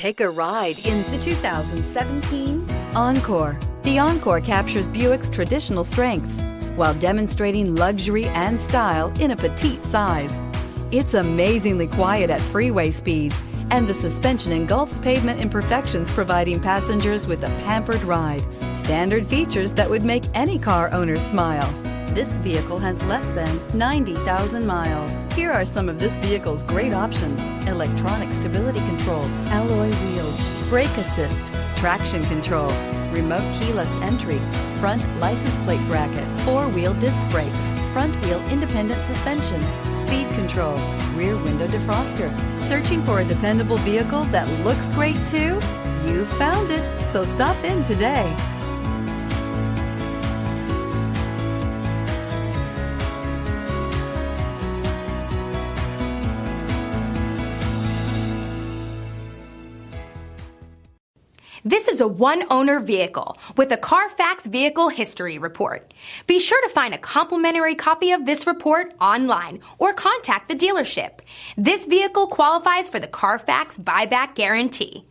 Take a ride in the 2017 Encore. The Encore captures Buick's traditional strengths while demonstrating luxury and style in a petite size. It's amazingly quiet at freeway speeds, and the suspension engulfs pavement imperfections, providing passengers with a pampered ride. Standard features that would make any car owner smile. This vehicle has less than 90,000 miles. Here are some of this vehicle's great options: electronic stability control, alloy wheels, brake assist, traction control, remote keyless entry, front license plate bracket, four-wheel disc brakes, front wheel independent suspension, speed control, rear window defroster. Searching for a dependable vehicle that looks great too? You found it, so stop in today. This is a one-owner vehicle with a Carfax Vehicle History Report. Be sure to find a complimentary copy of this report online or contact the dealership. This vehicle qualifies for the Carfax Buyback Guarantee.